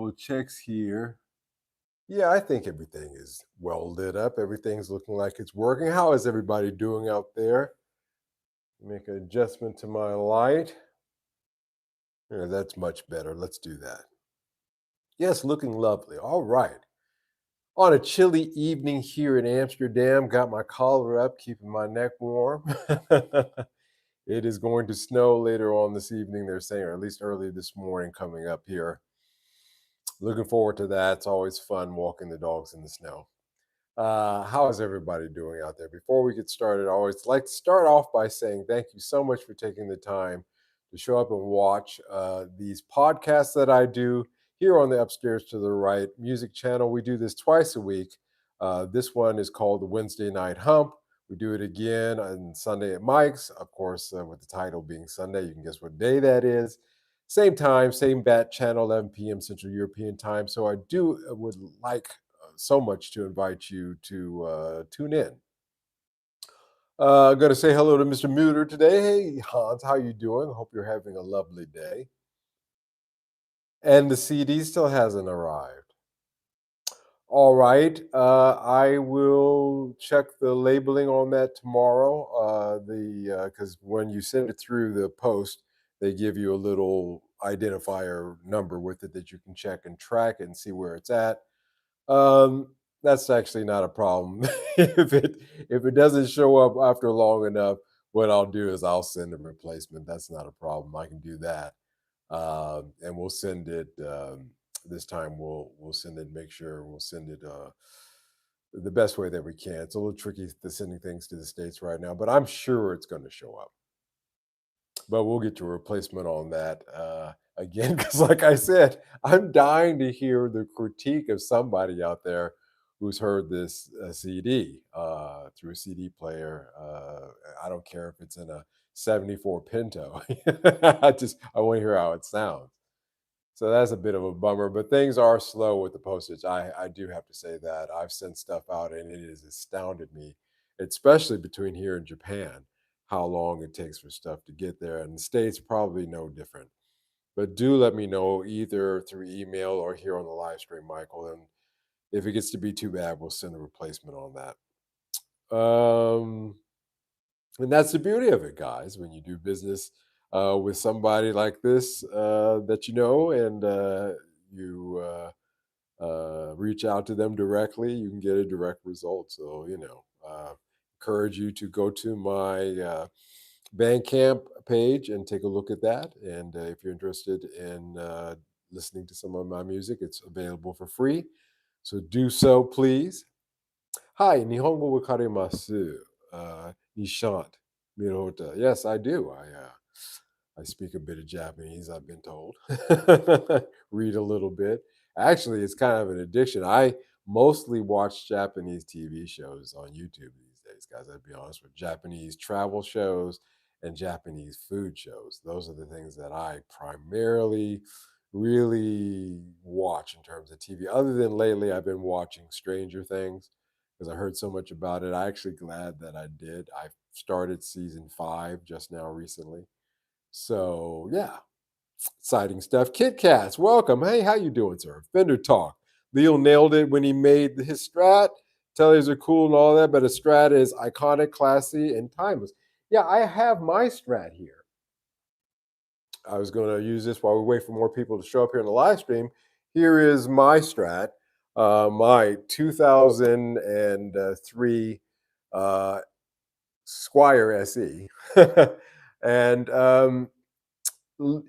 couple of checks here. Yeah, I think everything is well lit up. Everything's looking like it's working. How is everybody doing out there? Make an adjustment to my light. Yeah, that's much better. Let's do that. Yes, looking lovely. All right. On a chilly evening here in Amsterdam, got my collar up, keeping my neck warm. It is going to snow later on this evening, they're saying, or at least early this morning coming up here. Looking forward to that. It's always fun walking the dogs in the snow. How is everybody doing out there? Before we get started, I always like to start off by saying thank you so much for taking the time to show up and watch these podcasts that I do here on the Upstairs to the Right music channel. We do this twice a week. This one is called the Wednesday Night Hump. We do it again on Sunday at Mike's, of course, with the title being Sunday. You can guess what day that is. Same time, same bat channel, 11 p.m. Central European time. So I do would like so much to invite you to tune in. I'm going to say hello to Mr. Muter today. Hey, Hans, how you doing? Hope you're having a lovely day. And the CD still hasn't arrived. All right. I will check the labeling on that tomorrow. Because when you send it through the post, they give you a little identifier number with it that you can check and track and see where it's at. That's actually not a problem. If it doesn't show up after long enough, what I'll do is I'll send a replacement. That's not a problem. I can do that, and we'll send it. This time we'll send it. Make sure we'll send it the best way that we can. It's a little tricky to sending things to the States right now, but I'm sure it's going to show up. But we'll get to a replacement on that again, because like I said, I'm dying to hear the critique of somebody out there who's heard this CD through a CD player. I don't care if it's in a 74 Pinto. I want to hear how it sounds. So that's a bit of a bummer, but things are slow with the postage. I do have to say that I've sent stuff out and it has astounded me, especially between here and Japan, how long it takes for stuff to get there. And the States probably no different. But do let me know either through email or here on the live stream, Michael. And if it gets to be too bad, we'll send a replacement on that. And that's the beauty of it, guys, when you do business with somebody like this that you know and you reach out to them directly, you can get a direct result. So, encourage you to go to my Bandcamp page and take a look at that. And if you're interested in listening to some of my music, it's available for free. So do so, please. Hi, Nihongo wa karemasu. Nishant Mirota. Yes, I do. I speak a bit of Japanese, I've been told. Read a little bit. Actually, it's kind of an addiction. I mostly watch Japanese TV shows on YouTube these days, guys. I'd be honest with Japanese travel shows and Japanese food shows. Those are the things that I primarily really watch in terms of TV. Other than lately, I've been watching Stranger Things because I heard so much about it. I'm actually glad that I did. I started season 5 just now recently. So yeah, exciting stuff. Kit Kats, welcome. Hey, how you doing, sir? Fender Talk. Leo nailed it when he made his Strat. Tellers are cool and all that, but a Strat is iconic, classy, and timeless. Yeah, I have my Strat here. I was going to use this while we wait for more people to show up here in the live stream. Here is my Strat, my 2003 Squire SE. And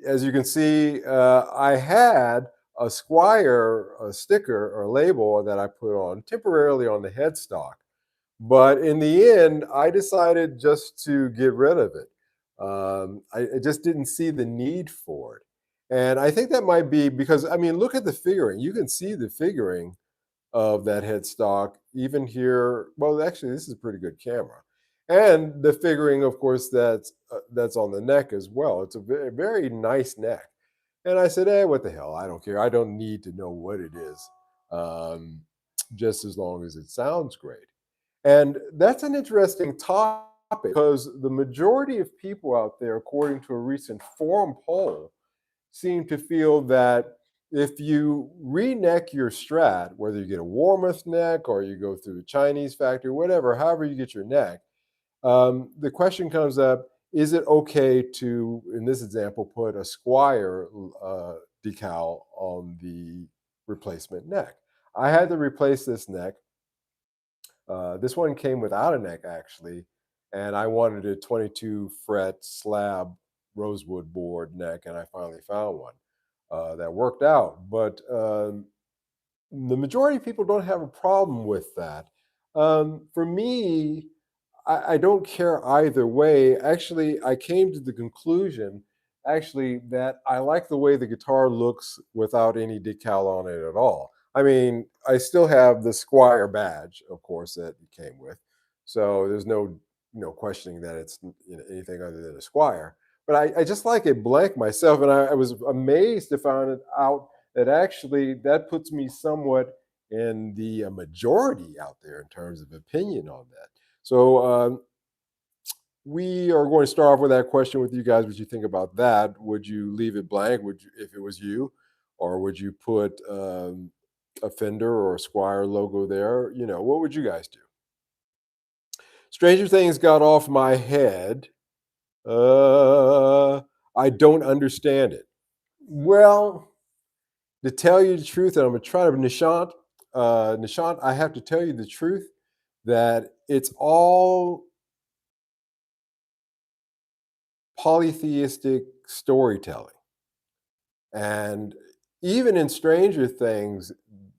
as you can see, I had a Squire a sticker or label that I put on temporarily on the headstock. But in the end, I decided just to get rid of it. I just didn't see the need for it. And I think that might be because, I mean, look at the figuring. You can see the figuring of that headstock even here. Well, actually, this is a pretty good camera. And the figuring, of course, that's on the neck as well. It's a very, very nice neck. And I said, hey, what the hell? I don't care. I don't need to know what it is, just as long as it sounds great. And that's an interesting topic because the majority of people out there, according to a recent forum poll, seem to feel that if you re-neck your Strat, whether you get a Warmoth neck or you go through a Chinese factory, whatever, however you get your neck, the question comes up: is it okay to, in this example, put a Squire decal on the replacement neck? I had to replace this neck. This one came without a neck actually, and I wanted a 22 fret slab rosewood board neck, and I finally found one that worked out. But the majority of people don't have a problem with that. For me, I don't care either way. Actually, I came to the conclusion actually that I like the way the guitar looks without any decal on it at all. I mean, I still have the Squire badge, of course, that it came with. So there's no questioning that it's anything other than a Squire. But I just like it blank myself, and I was amazed to find it out that actually that puts me somewhat in the majority out there in terms of opinion on that. So we are going to start off with that question with you guys. What you think about that? Would you leave it blank? Would you, if it was you, or would you put a Fender or a Squire logo there? What would you guys do? Stranger Things got off my head. Uh, I don't understand it. Well, to tell you the truth, and I'm gonna try to Nishant, I have to tell you the truth that it's all polytheistic storytelling. And even in Stranger Things,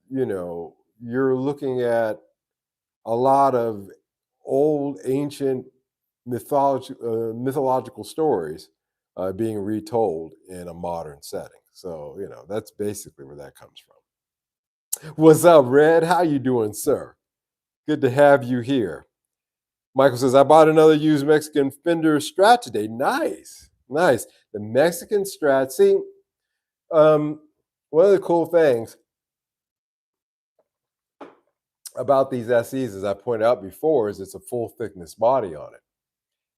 you're looking at a lot of old ancient mythological stories being retold in a modern setting. So, that's basically where that comes from. What's up, Red? How you doing, sir? Good to have you here. Michael says, I bought another used Mexican Fender Strat today. Nice, nice. The Mexican Strat. See, um, one of the cool things about these SEs, as I pointed out before, is it's a full thickness body on it.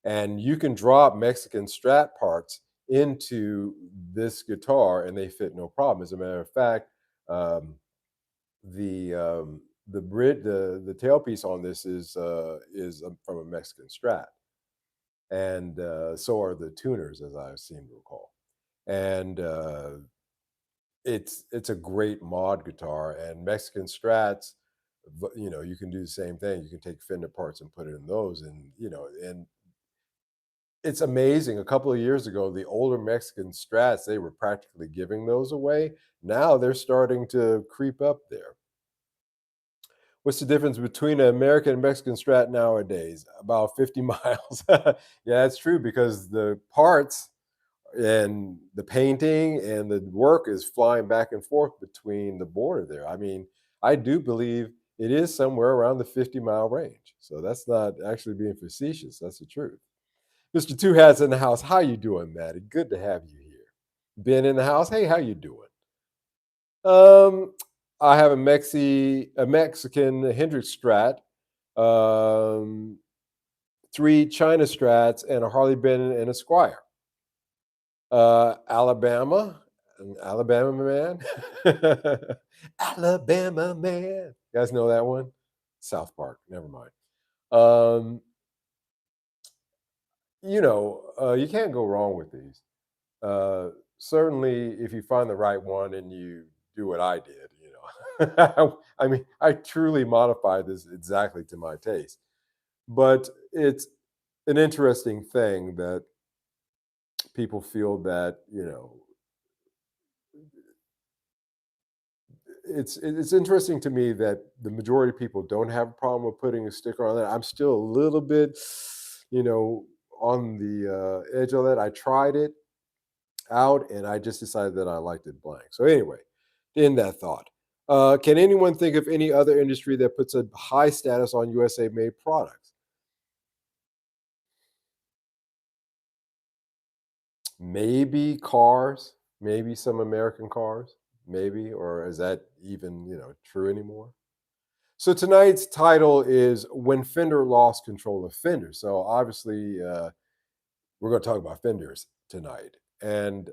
And you can drop Mexican Strat parts into this guitar and they fit no problem. As a matter of fact, um, the tailpiece on this is from a Mexican Strat, and so are the tuners, as I seem to recall. And it's a great mod guitar, and Mexican Strats. You can do the same thing. You can take Fender parts and put it in those, and it's amazing. A couple of years ago, the older Mexican Strats, they were practically giving those away. Now they're starting to creep up there. What's the difference between an American and Mexican Strat nowadays? About 50 miles. Yeah, that's true because the parts and the painting and the work is flying back and forth between the border there. I mean, I do believe it is somewhere around the 50-mile range. So that's not actually being facetious. That's the truth. Mr. Two Hats in the house. How you doing, Maddie? Good to have you here. Ben in the house. Hey, how you doing? Um, I have a Mexican Hendrix Strat, um, three China Strats, and a Harley Benton and a Squire. Alabama, an Alabama man. Alabama man. You guys know that one? South Park. Never mind. Um, you can't go wrong with these. Certainly, if you find the right one and you do what I did. I mean, I truly modified this exactly to my taste. But it's an interesting thing that people feel that it's interesting to me that the majority of people don't have a problem with putting a sticker on that. I'm still a little bit, you know, on the edge of that. I tried it out and I just decided that I liked it blank. So anyway, in that thought, can anyone think of any other industry that puts a high status on USA made products? Maybe cars, maybe some American cars, maybe, or is that even true anymore? So tonight's title is "When Fender Lost Control of Fender." So obviously, we're going to talk about Fenders tonight, and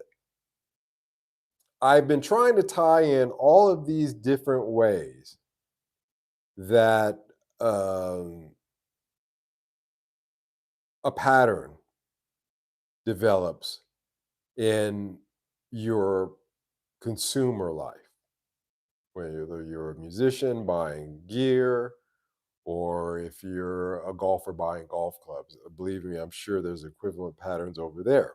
I've been trying to tie in all of these different ways that um, a pattern develops in your consumer life, whether you're a musician buying gear or if you're a golfer buying golf clubs. Believe me, I'm sure there's equivalent patterns over there.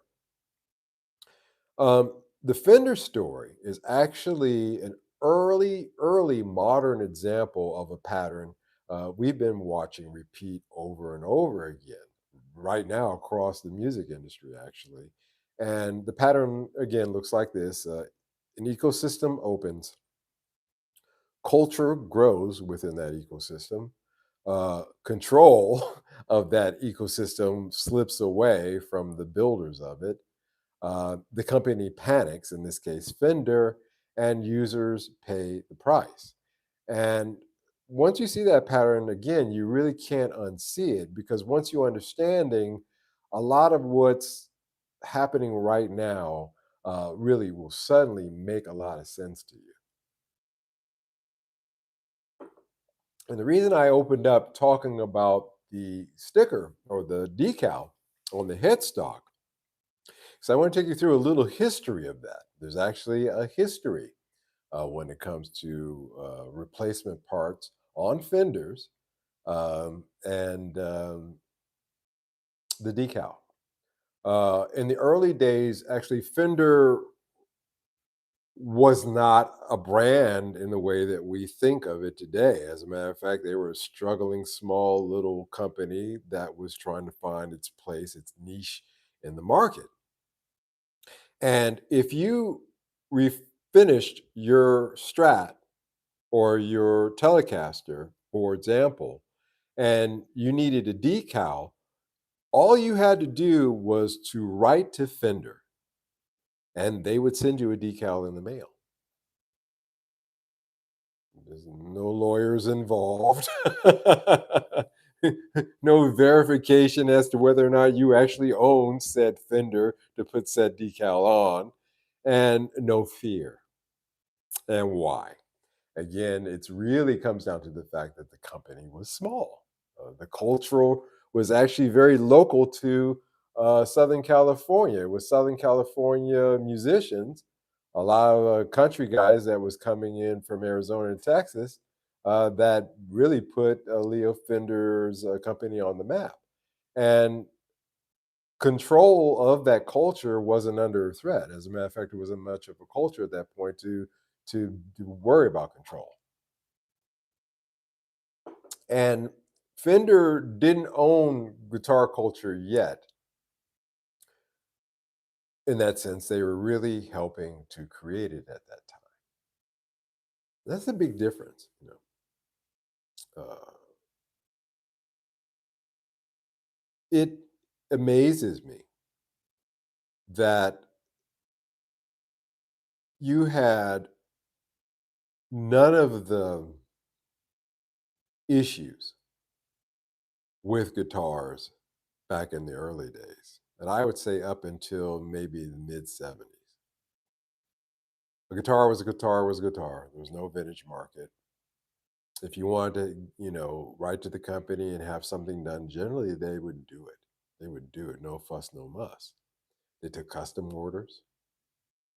The Fender story is actually an early modern example of a pattern we've been watching repeat over and over again right now across the music industry, actually. And the pattern, again, looks like this: an ecosystem opens, culture grows within that ecosystem, control of that ecosystem slips away from the builders of it, the company panics, in this case, Fender, and users pay the price. And once you see that pattern again, you really can't unsee it because once you understanding a lot of what's happening right now really will suddenly make a lot of sense to you. And the reason I opened up talking about the sticker or the decal on the headstock, so I want to take you through a little history of that. There's actually a history when it comes to replacement parts on fenders and the decal. In the early days, actually, Fender was not a brand in the way that we think of it today. As a matter of fact, they were a struggling small little company that was trying to find its place, its niche in the market. And if you refinished your Strat or your Telecaster, for example, and you needed a decal, all you had to do was to write to Fender and they would send you a decal in the mail. There's no lawyers involved, no verification as to whether or not you actually own said Fender to put said decal on, and no fear. And why? Again, it really comes down to the fact that the company was small. The cultural was actually very local to Southern California. It was Southern California musicians, a lot of country guys that was coming in from Arizona and Texas that really put Leo Fender's company on the map. And control of that culture wasn't under threat. As a matter of fact, it wasn't much of a culture at that point to worry about control. And Fender didn't own guitar culture yet. In that sense, they were really helping to create it at that time. That's a big difference, you know. It amazes me that you had none of the issues with guitars back in the early days. And I would say up until maybe the mid 70s. A guitar was a guitar was a guitar. There was no vintage market. If you wanted to, write to the company and have something done, generally they would do it. They would do it. No fuss, no muss. They took custom orders.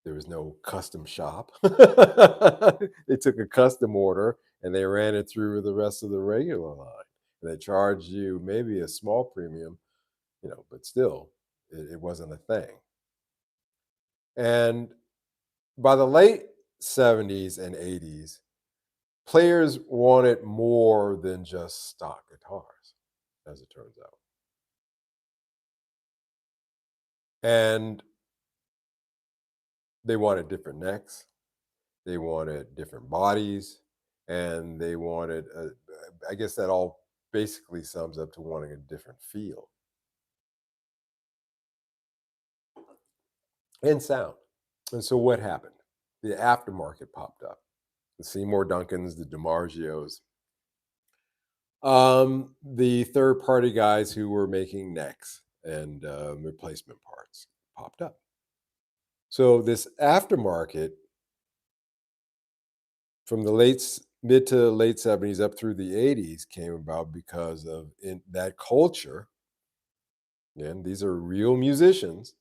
There was no custom shop. They took a custom order and they ran it through the rest of the regular line. And they charged you maybe a small premium, but still, it wasn't a thing. And by the late 70s and 80s, players wanted more than just stock guitars, as it turns out. And they wanted different necks, they wanted different bodies, and they wanted, I guess that all basically sums up to wanting a different feel and sound. And so what happened? The aftermarket popped up. The Seymour Duncans, the DiMargios, the third party guys who were making necks and replacement parts popped up. So this aftermarket from the mid to late 70s up through the 80s came about because of in that culture. And these are real musicians,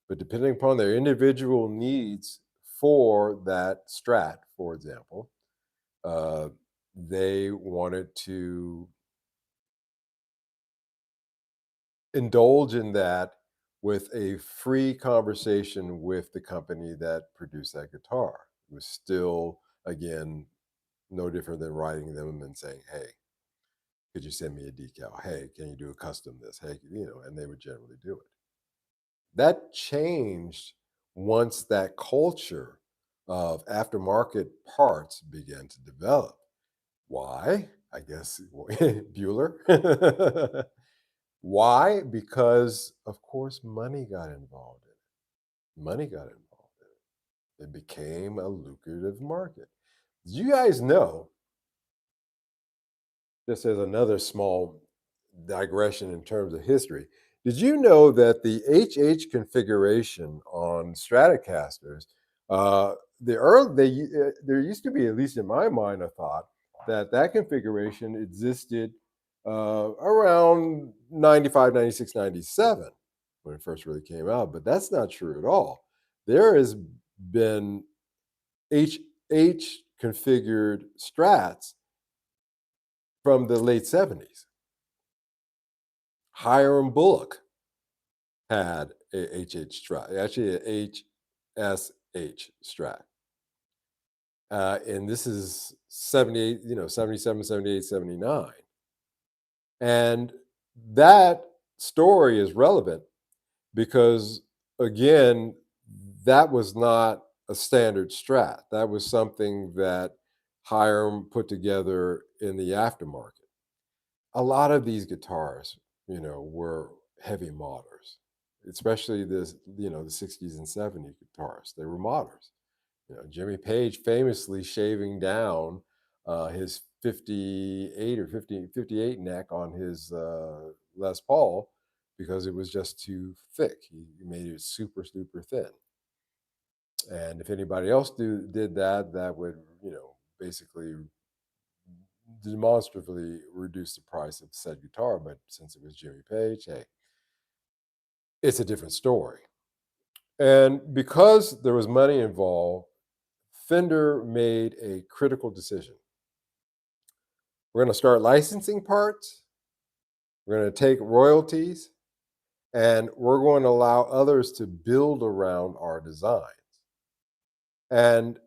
but depending upon their individual needs for that strat, for example, uh, they wanted to indulge in that with a free conversation with the company that produced that guitar. It was still, again, no different than writing them and saying, "Hey, could you send me a decal? Hey, can you do a custom this? Hey," and they would generally do it. That changed once that culture of aftermarket parts began to develop. Why? I guess Bueller. Why? Because, of course, money got involved in it. Money got involved in it. It became a lucrative market. You guys know, just as another small digression in terms of history, did you know that the HH configuration on Stratocasters, there used to be, at least in my mind, a thought that that configuration existed around 95, 96, 97 when it first really came out, but that's not true at all. There has been HH configured Strats from the late 70s. Hiram Bullock had a HH Strat, actually a HSH Strat. And this is 78, 77, 78, 79. And that story is relevant because, again, that was not a standard Strat. That was something that Hiram put together in the aftermarket. A lot of these guitars, were heavy modders, especially the 60s and 70s guitars. They were modders. Jimmy Page famously shaving down his 58 or 50, 58 neck on his Les Paul because it was just too thick. He made it super, super thin. And if anybody else did that, that would, basically demonstrably reduce the price of said guitar. But since it was Jimmy Page, hey, it's a different story. And because there was money involved, Fender made a critical decision. We're going to start licensing parts, we're going to take royalties, and we're going to allow others to build around our designs. And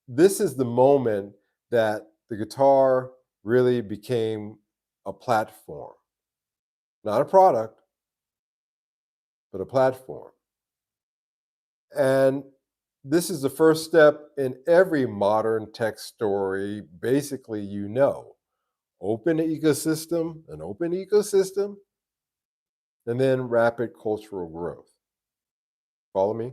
this is the moment that the guitar really became a platform, not a product, but a platform. And this is the first step in every modern tech story. Basically, an open ecosystem, and then rapid cultural growth. Follow me?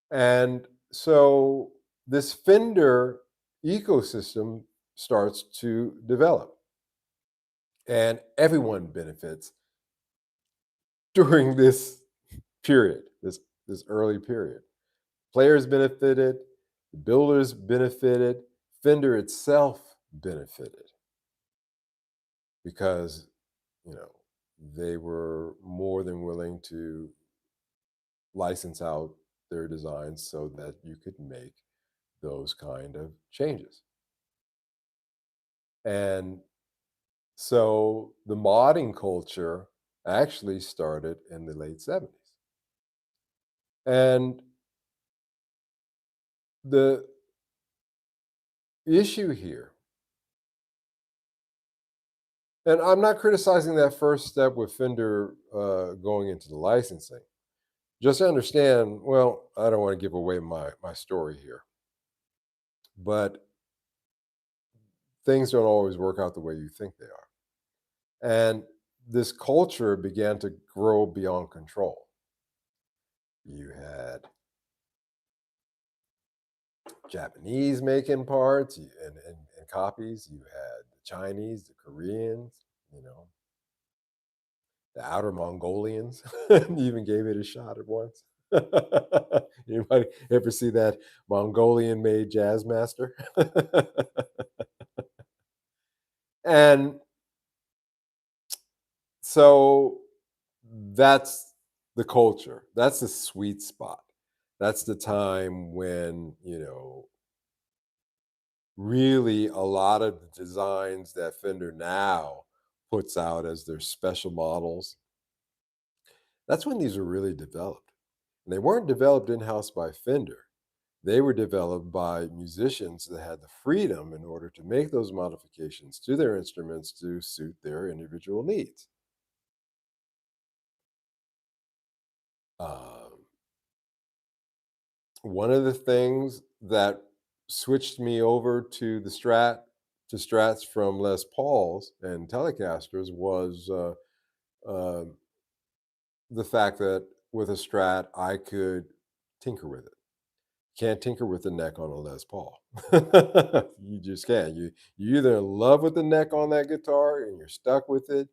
And so this Fender ecosystem starts to develop, and everyone benefits during this period, this early period. Players benefited, the builders benefited, Fender itself benefited because, you know, they were more than willing to license out their designs so that you could make those kind of changes. And so the modding culture actually started in the late 70s. And the issue here, and I'm not criticizing that first step with Fender going into the licensing. Just to understand, well, I don't want to give away my story here, but things don't always work out the way you think they are. And this culture began to grow beyond control. You had Japanese making parts and copies. You had the Chinese, the Koreans, you know, the outer Mongolians even gave it a shot at once. Anybody ever see that Mongolian-made jazz master? And so that's the culture. That's the sweet spot. That's the time when, really a lot of the designs that Fender now puts out as their special models, that's when these were really developed. And they weren't developed in-house by Fender. They were developed by musicians that had the freedom in order to make those modifications to their instruments to suit their individual needs. Um, One of the things that switched me over to the Strats from Les Pauls and Telecasters was um the fact that with a Strat I could tinker with it. Can't tinker with the neck on a Les Paul. You just can't. You either in love with the neck on that guitar and you're stuck with it,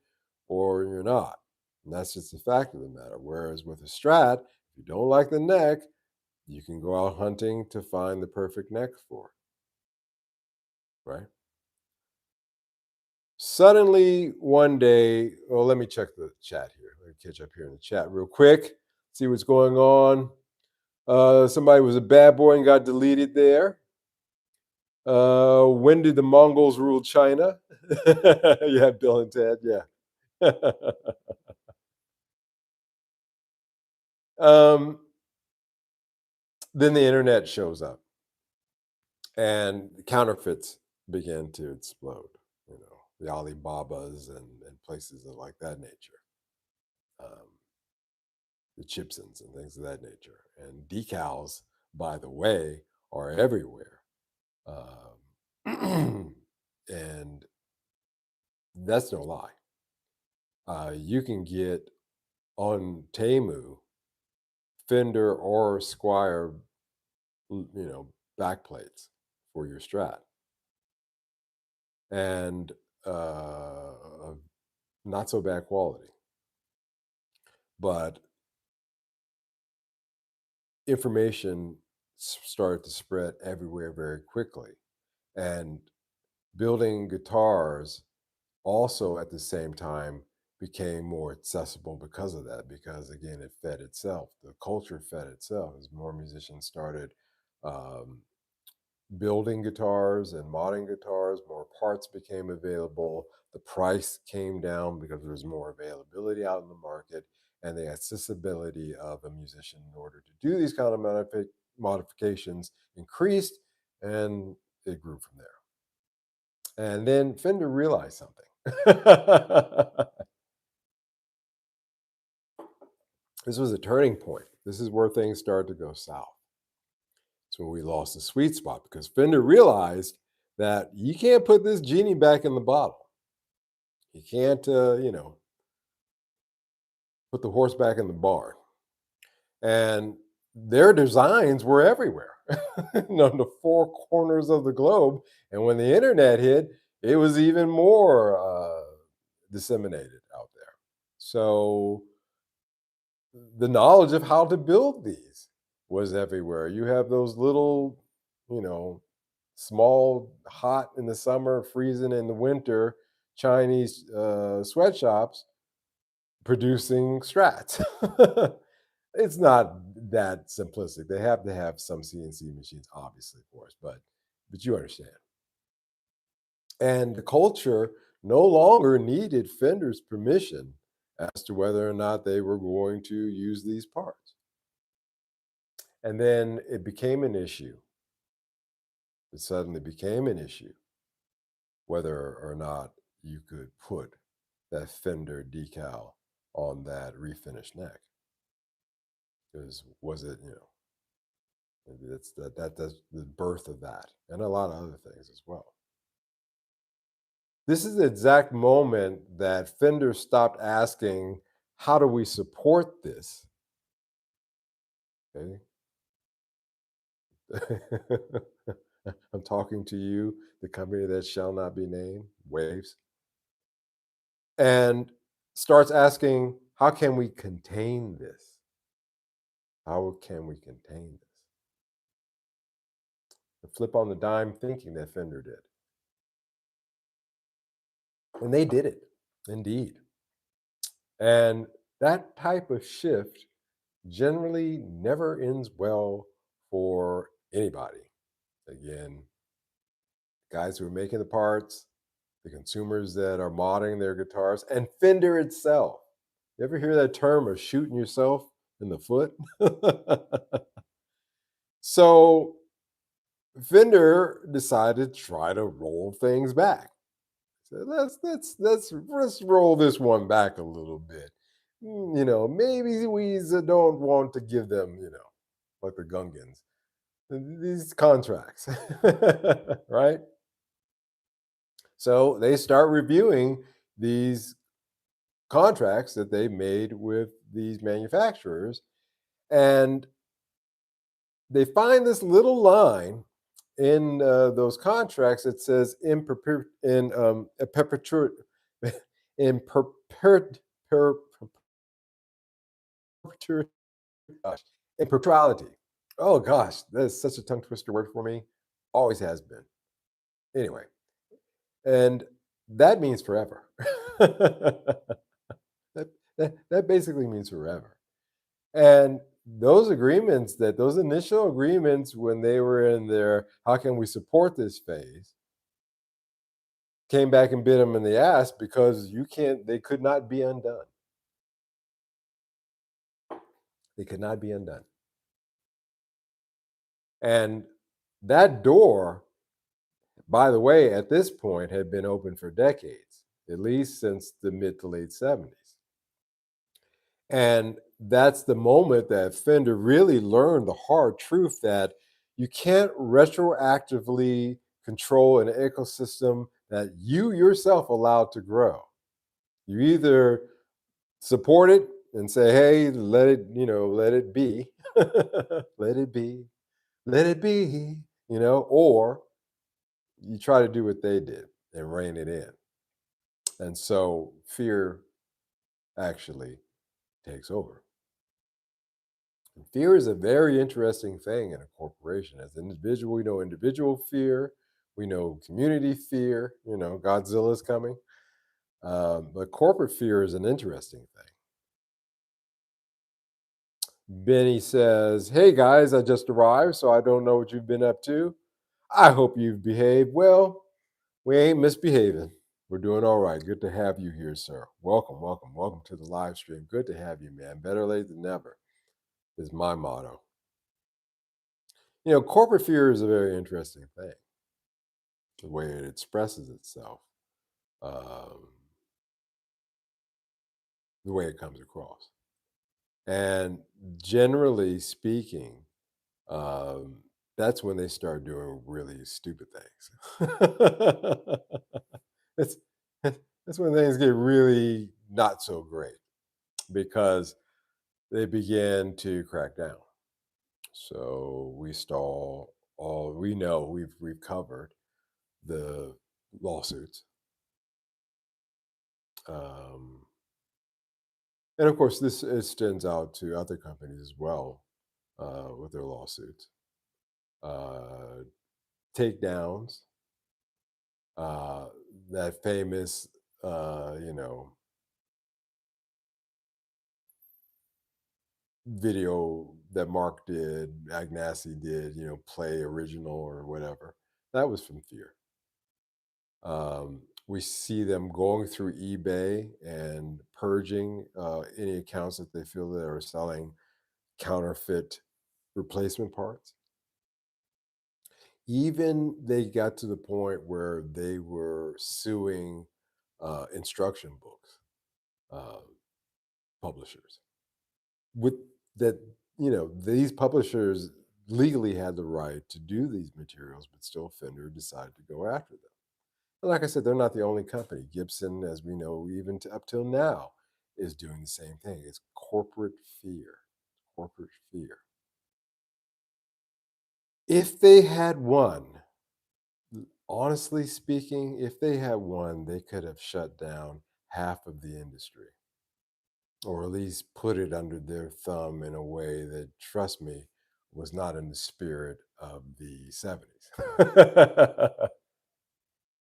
or you're not. And that's just the fact of the matter. Whereas with a Strat, if you don't like the neck, you can go out hunting to find the perfect neck for it, right? Suddenly, one day, well, let me check the chat here. Let me catch up here in the chat real quick, see what's going on. Somebody was a bad boy and got deleted there. When did the Mongols rule China? Yeah, Bill and Ted. Yeah. um, then the internet shows up, and counterfeits begin to explode. The Alibabas and places of like that nature, um, the Chipsons and things of that nature. And decals, by the way, are everywhere. And that's no lie. You can get on Temu Fender or Squire, you know, backplates for your Strat, and of not so bad quality. But information started to spread everywhere very quickly, and building guitars also at the same time became more accessible because of that. Because again, it fed itself. The culture fed itself as more musicians started um, building guitars and modding guitars, more parts became available. The price came down because there was more availability out in the market, and the accessibility of a musician in order to do these kind of modifications increased, and it grew from there. And then Fender realized something. This was a turning point. This is where things started to go south. It's when we lost the sweet spot because Fender realized that you can't put this genie back in the bottle. You can't, put the horse back in the barn. And their designs were everywhere, on the four corners of the globe. And when the internet hit, it was even more disseminated out there. So the knowledge of how to build these was everywhere. You have those little, you know, small, hot in the summer, freezing in the winter Chinese sweatshops producing strats. It's not that simplistic. They have to have some CNC machines, obviously, for us, but you understand. And the culture no longer needed Fender's permission as to whether or not they were going to use these parts. And then it became an issue. It suddenly became an issue whether or not you could put that Fender decal on that refinished neck. Because was it, maybe that's the birth of that, and a lot of other things as well. This is the exact moment that Fender stopped asking, "How do we support this?" Okay, I'm talking to you, the company that shall not be named, Waves, and starts asking, "How can we contain this?" How can we contain this? The flip on the dime thinking that Fender did. And they did it, indeed. And that type of shift generally never ends well for anybody. Again, guys who are making the parts, the consumers that are modding their guitars, and Fender itself. You ever hear that term of shooting yourself in the foot? So Fender decided to try to roll things back. So let's roll this one back a little bit. Maybe we don't want to give them, like the Gungans, these contracts, right? So they start reviewing these contracts that they made with these manufacturers, and they find this little line in those contracts that says in a perpetuity in perpetuity gosh, in perpetuality. Oh gosh, that is such a tongue twister word for me. Always has been. Anyway, and that means forever. That basically means forever. And those initial agreements when they were in their how can we support this phase came back and bit them in the ass because they could not be undone. They could not be undone. And that door, by the way, at this point had been open for decades, at least since the mid to late 70s. And that's the moment that Fender really learned the hard truth that you can't retroactively control an ecosystem that you yourself allowed to grow. You either support it and say, hey, let it be, let it be, let it be, or you try to do what they did and rein it in. And so fear actually takes over. Fear is a very interesting thing in a corporation. As an individual, we know individual fear, we know community fear, Godzilla's coming. But corporate fear is an interesting thing. Benny says, hey guys, I just arrived, so I don't know what you've been up to. I hope you've behaved well. We ain't misbehaving. We're doing all right. Good to have you here, sir. Welcome, welcome, welcome to the live stream. Good to have you, man. Better late than never is my motto. Corporate fear is a very interesting thing, the way it expresses itself, um, the way it comes across. And generally speaking, um, that's when they start doing really stupid things. it's, that's when things get really not so great because they begin to crack down. So we stall all we know we've covered the lawsuits. Um, and of course, this extends out to other companies as well with their lawsuits. Uh, Takedowns, uh, that famous, you know, video that Mark did, Agnassi did, play original or whatever. That was from fear. We see them going through eBay and purging any accounts that they feel that are selling counterfeit replacement parts. Even they got to the point where they were suing instruction books uh, publishers. With that, these publishers legally had the right to do these materials, but still Fender decided to go after them. And like I said, they're not the only company. Gibson, as we know, even up till now, is doing the same thing. It's corporate fear. Corporate fear. If they had won, honestly speaking, if they had won, they could have shut down half of the industry. or at least put it under their thumb in a way that, trust me, was not in the spirit of the 70s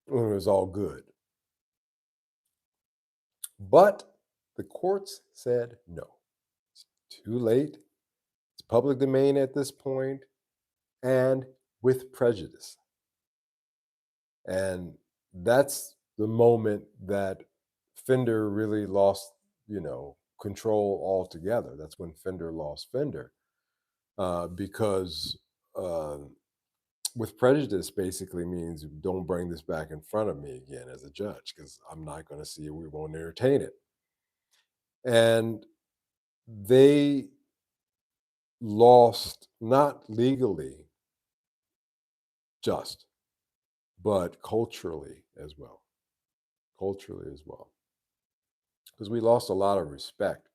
when it was all good. But the courts said no. It's too late. It's public domain at this point, and with prejudice. And that's the moment that Fender really lost, control altogether. That's when Fender lost Fender, because uh, with prejudice basically means don't bring this back in front of me again as a judge because I'm not going to see it. We won't entertain it. And they lost not legally just, but culturally as well. Culturally as well. Because we lost a lot of respect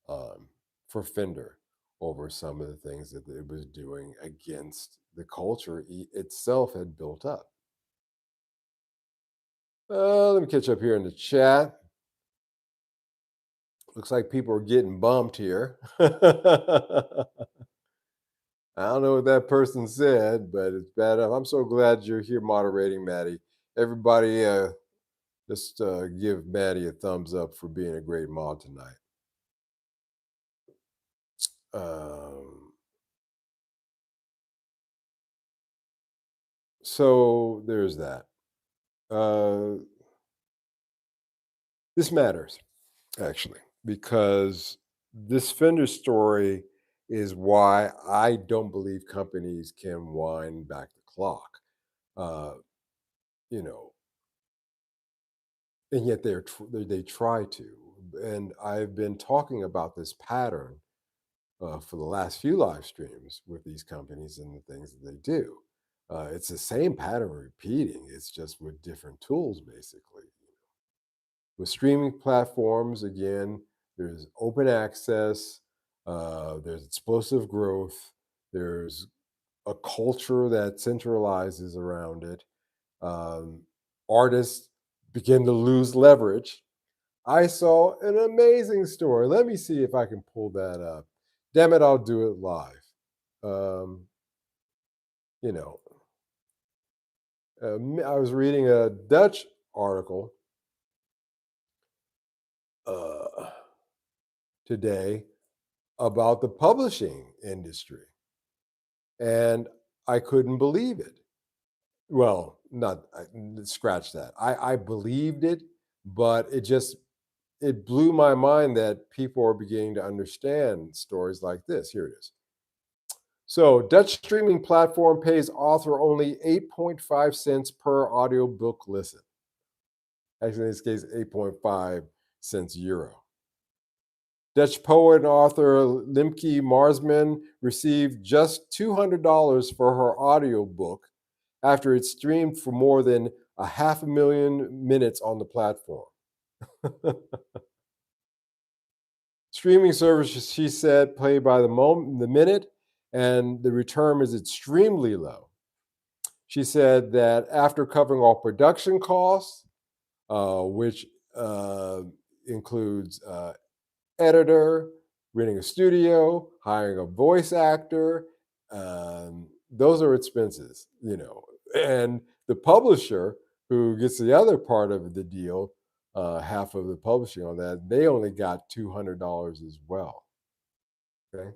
um, for Fender over some of the things that it was doing against the culture itself had built up. Let me catch up here in the chat. Looks like people are getting bumped here. I don't know what that person said, but it's bad enough. I'm so glad you're here moderating, Maddie. Everybody, just give Maddie a thumbs up for being a great mod tonight. Um, so there's that. This matters, actually, because this Fender story is why I don't believe companies can wind back the clock. Uh, you know, and yet they try to. And I've been talking about this pattern for the last few live streams with these companies and the things that they do. It's the same pattern repeating. It's just with different tools, basically. With streaming platforms, again, there's open access, there's explosive growth, there's a culture that centralizes around it. Um, Artists begin to lose leverage. I saw an amazing story. Let me see if I can pull that up. Damn it, I'll do it live. Um, you know, I was reading a Dutch article uh, today about the publishing industry, and I couldn't believe it. Well, not scratch that. I believed it, but it blew my mind that people are beginning to understand stories like this. Here it is. So, Dutch streaming platform pays author only 8.5 cents per audiobook listen. Actually, in this case, 8.5 cents euro. Dutch poet and author Limke Marsman received just $200 for her audiobook after it streamed for more than a half a million minutes on the platform. Streaming services, she said, pay by the minute, and the return is extremely low. She said that after covering all production costs, which includes editor, renting a studio, hiring a voice actor. Those are expenses. And the publisher, who gets the other part of the deal, half of the publishing on that, they only got $200 as well. Okay.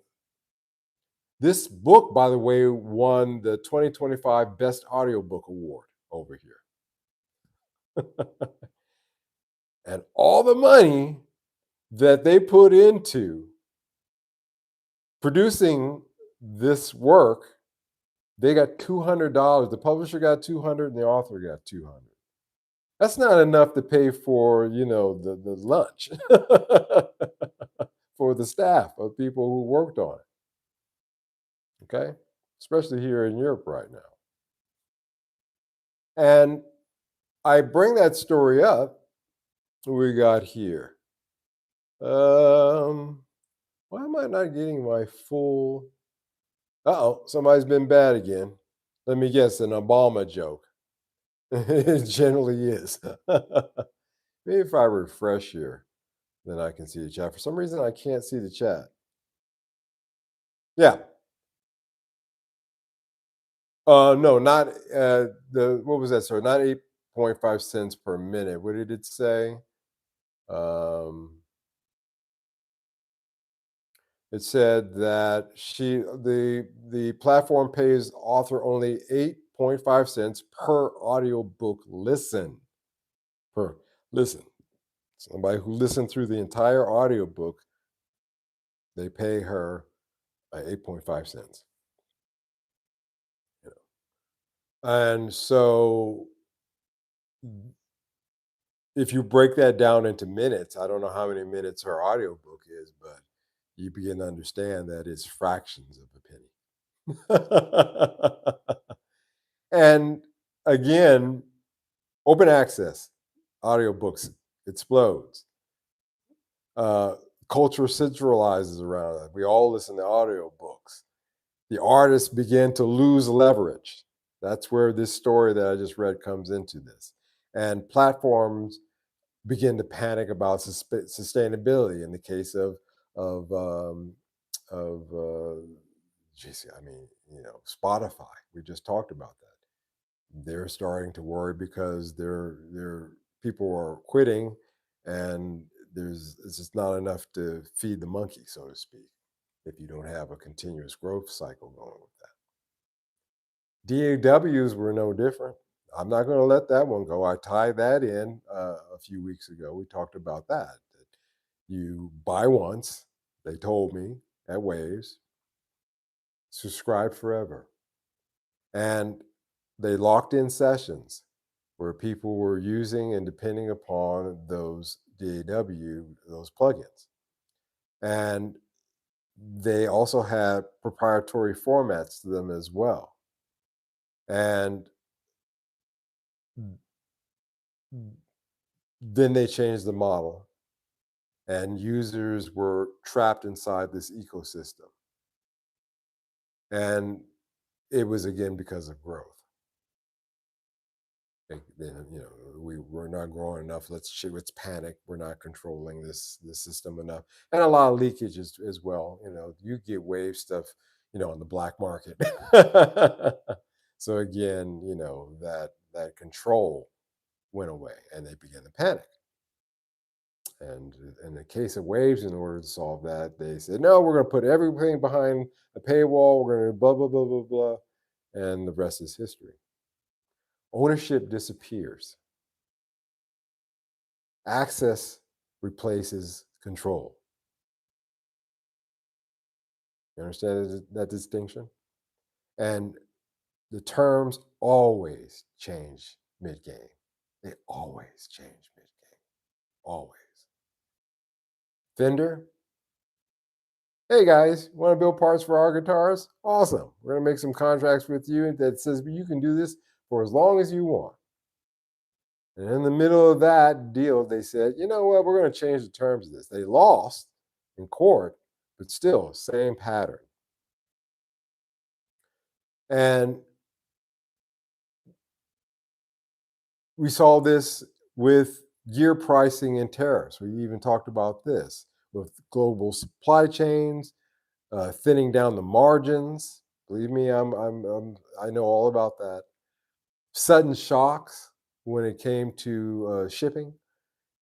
This book, by the way, won the 2025 Best Audiobook Award over here. And all the money that they put into producing this work, they got $200. The publisher got 200 and the author got 200. That's not enough to pay for, the lunch for the staff of people who worked on it. Okay? Especially here in Europe right now. And I bring that story up. We got here. Why am I not getting my full? Uh-oh, somebody's been bad again. Let me guess, an Obama joke. It generally is. Maybe if I refresh here, Then I can see the chat. For some reason, I can't see the chat. Yeah. No, not the what was that? Sorry, not 8.5 cents per minute. What did it say? Um, it said that the platform pays author only 8.5 cents per audiobook listen. Per listen. Somebody who listened through the entire audiobook, they pay her 8.5 cents. You know. And so if you break that down into minutes, I don't know how many minutes her audiobook is, but you begin to understand that it's fractions of a penny. And again, open access audiobooks explodes. Uh, Culture centralizes around it. We all listen to audiobooks. The artists begin to lose leverage. That's where this story that I just read comes into this. And platforms begin to panic about sustainability in the case of of geez, I mean, Spotify. We just talked about that. They're starting to worry because their people are quitting, and it's just not enough to feed the monkey, so to speak. If you don't have a continuous growth cycle going with that, DAWs were no different. I'm not going to let that one go. I tied that in a few weeks ago. We talked about that. You buy once, they told me at Waves, subscribe forever. And they locked in sessions where people were using and depending upon those those plugins. And they also had proprietary formats to them as well. And then they changed the model, and users were trapped inside this ecosystem. And it was again because of growth. Then we're not growing enough. Let's panic. We're not controlling this system enough, and a lot of leakage as well. You get wave stuff, on the black market. So again, that control went away, and they began to panic. And in the case of waves, in order to solve that, they said, no, we're going to put everything behind a paywall. We're going to blah blah blah blah blah, and the rest is history. Ownership disappears. Access replaces control. You understand that distinction? And the terms always change mid game. They always change mid game. Always. Fender, hey guys, want to build parts for our guitars? Awesome. We're going to make some contracts with you that says you can do this for as long as you want. And in the middle of that deal, they said, you know what, we're going to change the terms of this. They lost in court, but still, same pattern. And we saw this with gear pricing and tariffs. We even talked about this with global supply chains, thinning down the margins. Believe me, I know all about that. Sudden shocks when it came to shipping.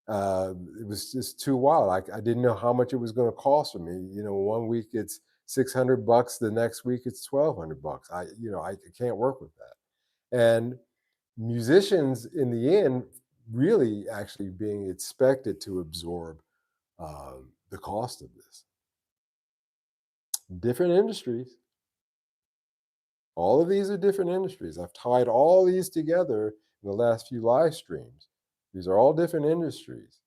It was just too wild. I didn't know how much it was going to cost for me. One week it's $600, the next week it's $1,200. I can't work with that. And musicians, in the end, really actually being expected to absorb the cost of this. Different industries. All of these are different industries. I've tied all these together in the last few live streams. These are all different industries,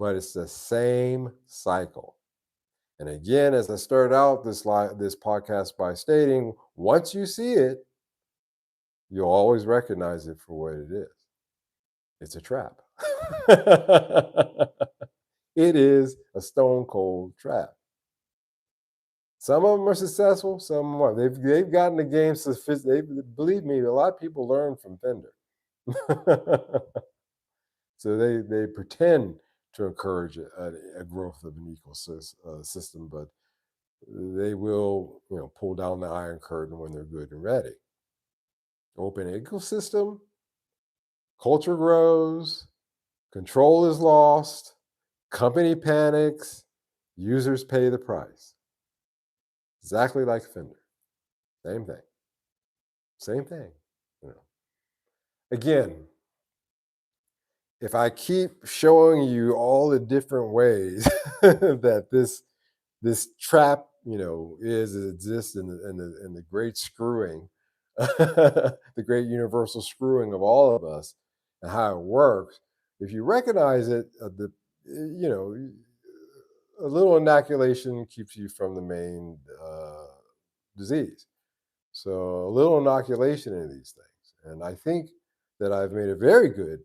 but it's the same cycle. And again, as I started out this podcast by stating, once you see it, you'll always recognize it for what it is. It's a trap. It is a stone cold trap. Some of them are successful, some of them aren't. They've gotten the game sophisticated. Believe me, a lot of people learn from Fender. So they pretend to encourage a growth of an ecosystem, but they will, pull down the iron curtain when they're good and ready. Open ecosystem, culture grows, control is lost, company panics, users pay the price. Exactly like Fender. Same thing. Same thing. You know. Again, if I keep showing you all the different ways that this trap, exists in the great screwing, the great universal screwing of all of us, and how it works. If you recognize it, a little inoculation keeps you from the main disease. So a little inoculation in these things, and I think that I've made a very good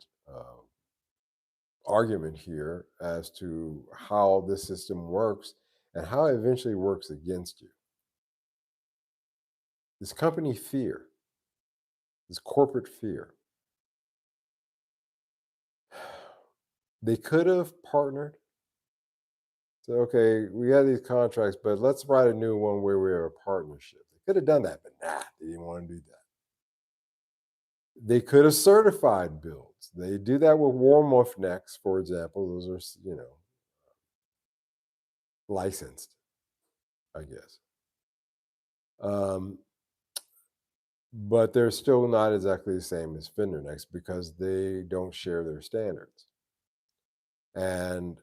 argument here as to how this system works and how it eventually works against you. This company fear, this corporate fear, they could have partnered. So, okay, we got these contracts, but let's write a new one where we have a partnership. They could have done that, but nah, they didn't want to do that. They could have certified builds. They do that with warm off necks, for example. Those are, licensed, I guess. Um, but they're still not exactly the same as Fender necks because they don't share their standards. And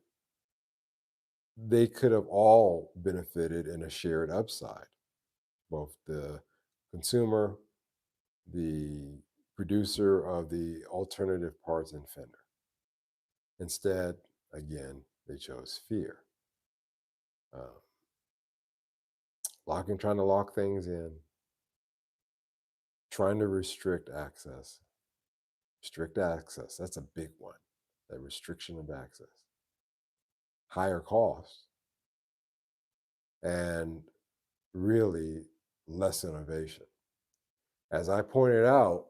they could have all benefited in a shared upside, both the consumer, the producer of the alternative parts in Fender. Instead, again, they chose fear. Uh, trying to lock things in, trying to restrict access. Strict access, that's a big one. That restriction of access. Higher costs, and really less innovation. As I pointed out,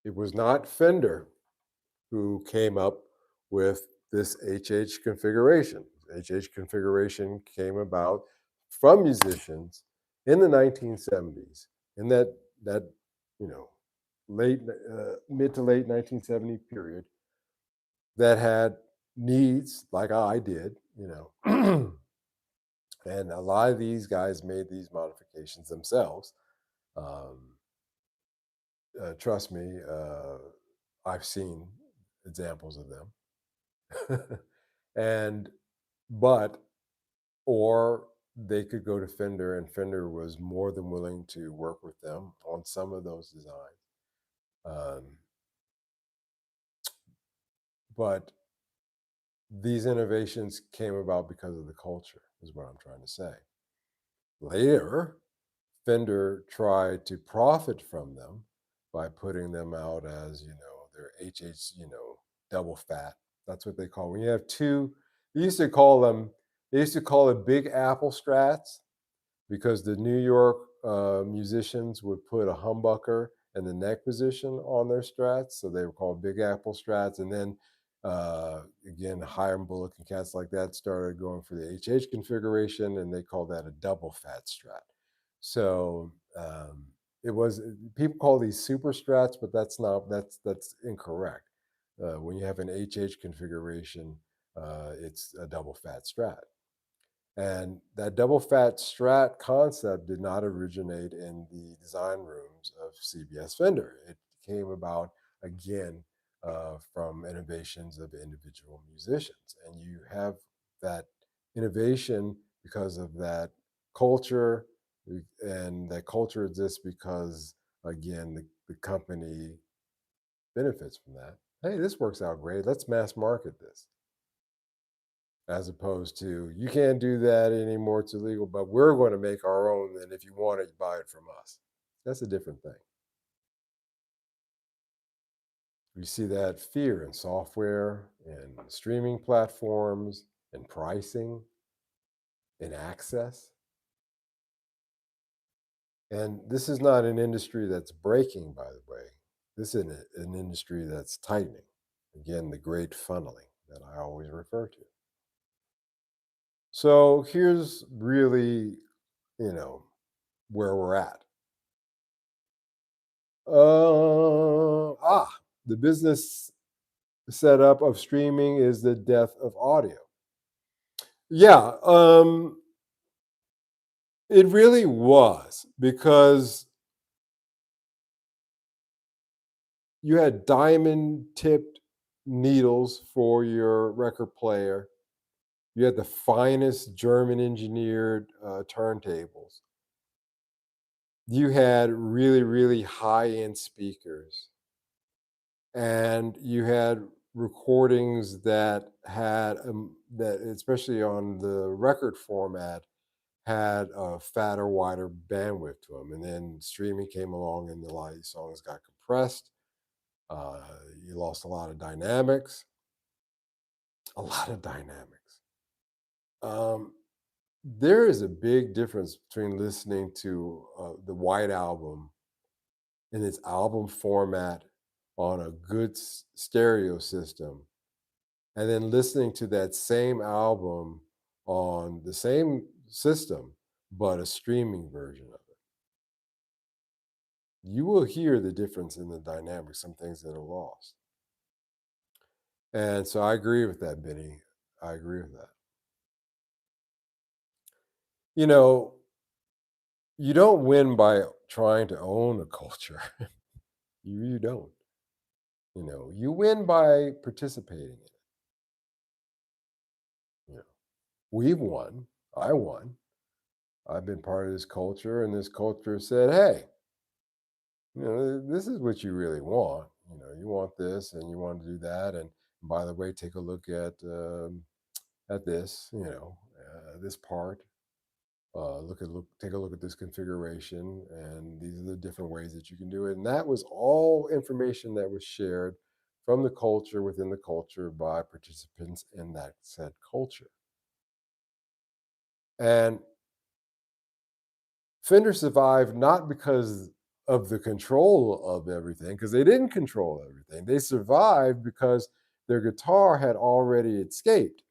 it was not Fender who came up with this HH configuration. HH configuration came about from musicians in the 1970s, in that you know late mid to late 1970 period, that had needs like I did, and a lot of these guys made these modifications themselves. Um, Trust me, I've seen examples of them. and but or they could go to Fender, and Fender was more than willing to work with them on some of those designs. Um, but these innovations came about because of the culture, is what I'm trying to say. Later, Fender tried to profit from them by putting them out as, their HH, double fat. That's what they call when you have two. They used to call them. They used to call it Big Apple Strats because the New York musicians would put a humbucker in the neck position on their Strats, so they were called Big Apple Strats. And then again, Hiram Bullock and cats like that started going for the HH configuration, and they call that a double fat Strat. So it was people call these super Strats, but that's incorrect. When you have an HH configuration, it's a double fat Strat. And that double fat strat concept did not originate in the design rooms of CBS Fender. It came about again from innovations of individual musicians. And you have that innovation because of that culture, and that culture exists because, again, the company benefits from that. Hey, this works out great. Let's mass market this, as opposed to you can't do that anymore, it's illegal, but we're going to make our own, and if you want it, buy it from us. That's a different thing. We see that fear in software and streaming platforms and pricing and access. And this is not an industry that's breaking, by the way. This is an industry that's tightening. Again, the great funneling. that I always refer to. So here's really, you know, where we're at. The business setup of streaming is the death of audio. Yeah, it really was because you had diamond tipped needles for your record player. You had the finest German engineered turntables. You had really, really high end speakers. And you had recordings that had, that especially on the record format, had a fatter, wider bandwidth to them. And then streaming came along and a lot of these songs got compressed. Uh, you lost a lot of dynamics, a lot of dynamics. Um, there is a big difference between listening to the White Album in its album format on a good stereo system, and then listening to that same album on the same system, but a streaming version of it. You will hear the difference in the dynamics, some things that are lost. And so I agree with that, Benny. I agree with that. You know, you don't win by trying to own a culture. You don't. You win by participating in it. You know, we've won. I won. I've been part of this culture, and this culture said, "Hey, this is what you really want. You want this, and you want to do that. And by the way, take a look at this. This part. Take a look at this configuration, and these are the different ways that you can do it." And that was all information that was shared from the culture within the culture by participants in that said culture. And Fender survived not because of the control of everything, because they didn't control everything. They survived because their guitar had already escaped.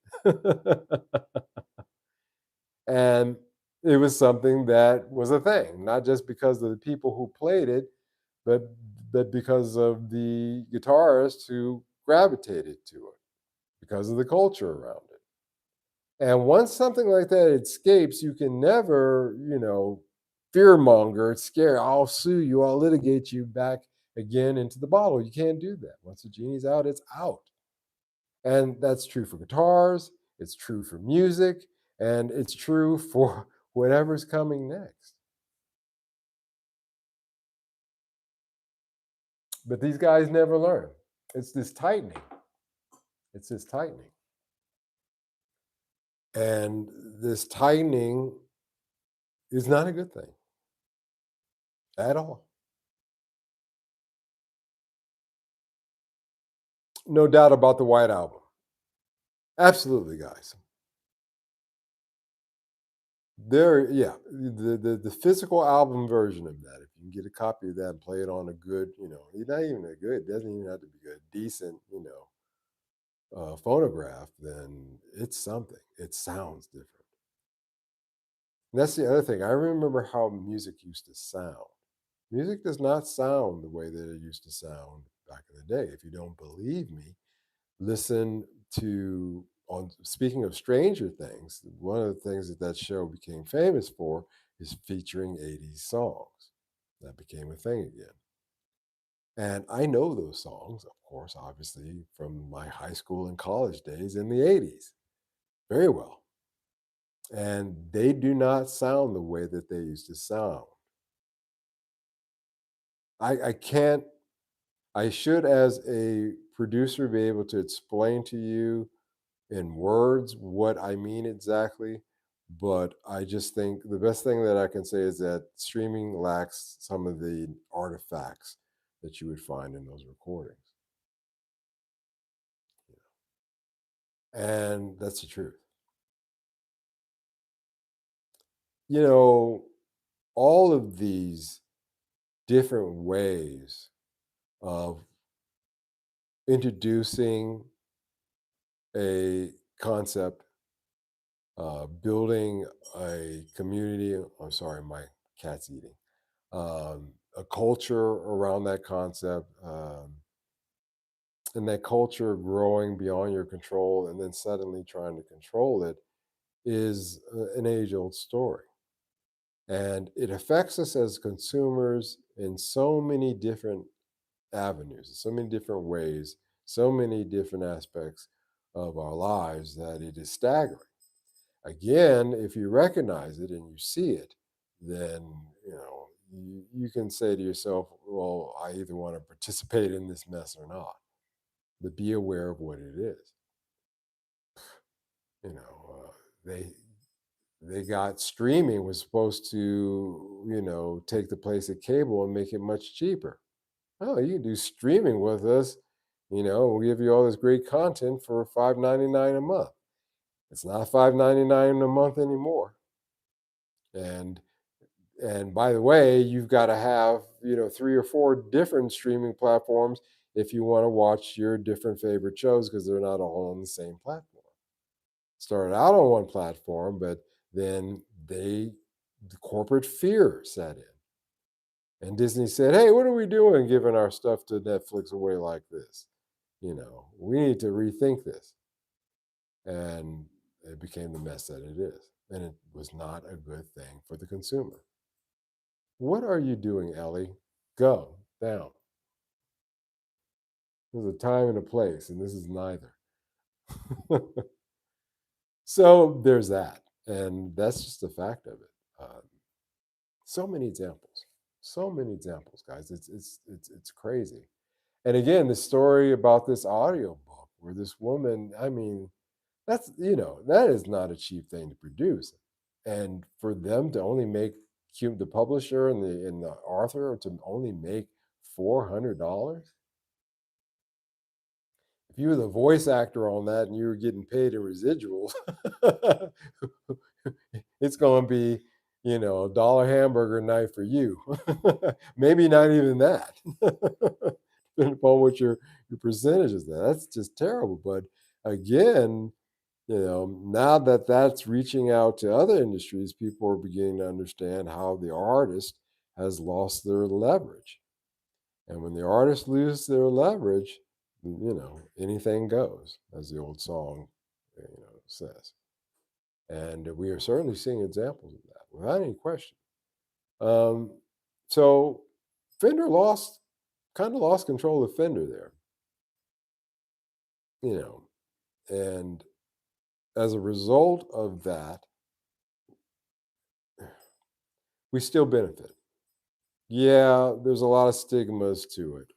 And it was something that was a thing, not just because of the people who played it, but because of the guitarists who gravitated to it, because of the culture around it. And once something like that escapes, you can never, fearmonger, scare, I'll sue you, I'll litigate you back again into the bottle. You can't do that. Once the genie's out, it's out. And that's true for guitars, it's true for music, and it's true for whatever's coming next. But these guys never learn. It's this tightening. It's this tightening. And this tightening is not a good thing at all. No doubt about the White Album. Absolutely, guys. Yeah, the physical album version of that. If you can get a copy of that and play it on a good, not even a good, doesn't even have to be good, decent, phonograph, then it's something. It sounds different. And that's the other thing. I remember how music used to sound. Music does not sound the way that it used to sound back in the day. If you don't believe me, listen to, on speaking of Stranger Things, one of the things that show became famous for is featuring 80s songs. That became a thing again. And I know those songs, of course, obviously, from my high school and college days in the 80s very well. And they do not sound the way that they used to sound. I can't, I should, as a producer, be able to explain to you in words what I mean exactly. But I just think the best thing that I can say is that streaming lacks some of the artifacts that you would find in those recordings. And that's the truth. You know, all of these different ways of introducing a concept, building a community. I'm sorry, my cat's eating. A culture around that concept, and that culture growing beyond your control, and then suddenly trying to control it is an age old story. And it affects us as consumers in so many different avenues, so many different ways, so many different aspects of our lives that it is staggering. Again, if you recognize it and you see it, then you can say to yourself, "Well, I either want to participate in this mess or not." But be aware of what it is. You know, they got streaming was supposed to take the place of cable and make it much cheaper. Oh, you can do streaming with us. We'll give you all this great content for $5.99 a month. It's not $5.99 a month anymore. And and by the way, you've got to have, three or four different streaming platforms if you want to watch your different favorite shows because they're not all on the same platform. Started out on one platform, but then the corporate fear set in. And Disney said, "Hey, what are we doing giving our stuff to Netflix away like this? We need to rethink this." And it became the mess that it is. And it was not a good thing for the consumer. What are you doing, Ellie? Go down. There's a time and a place, and this is neither. So there's that. And that's just the fact of it. So many examples. So many examples, guys. It's crazy. And again, the story about this audio book where this woman, I mean, that is not a cheap thing to produce. And for them to only make the publisher and the author to only make $400. If you were the voice actor on that and you were getting paid in residuals, it's going to be, a dollar hamburger night for you. Maybe not even that, depending upon what your percentage is. That's just terrible. But again, now that that's reaching out to other industries, people are beginning to understand how the artist has lost their leverage. And when the artists lose their leverage, anything goes, as the old song, says. And we are certainly seeing examples of that without any question. Um, so Fender kind of lost control of Fender there, you know, and as a result of that, we still benefit. Yeah, there's a lot of stigmas to it.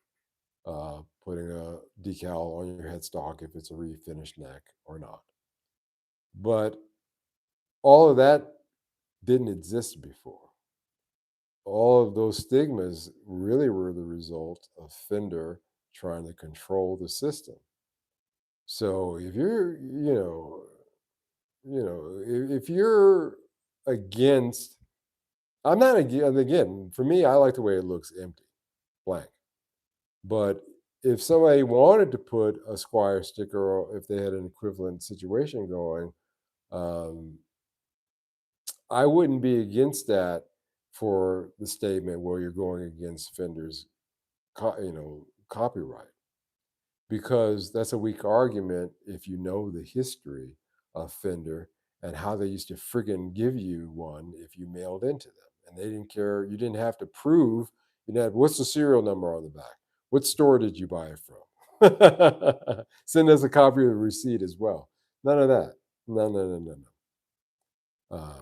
Putting a decal on your headstock if it's a refinished neck or not. But all of that didn't exist before. All of those stigmas really were the result of Fender trying to control the system. So if you're, if you're against, I'm not again, for me, I like the way it looks empty, blank. But if somebody wanted to put a Squire sticker, or if they had an equivalent situation going, um, I wouldn't be against that for the statement where you're going against Fender's, copyright, because that's a weak argument if you know the history of Fender and how they used to friggin' give you one if you mailed into them, and they didn't care. You didn't have to prove. What's the serial number on the back? What store did you buy it from? Send us a copy of the receipt as well. None of that. No, no, no, no, no.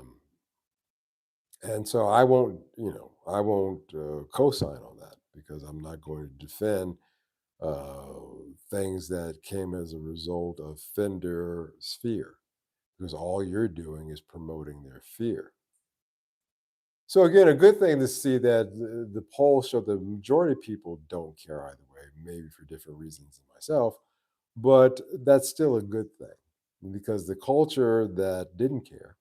And so I won't co-sign on that because I'm not going to defend uh, things that came as a result of Fender's fear, because all you're doing is promoting their fear. So again, a good thing to see that the polls show the majority of people don't care either way, maybe for different reasons than myself, but that's still a good thing because the culture that didn't care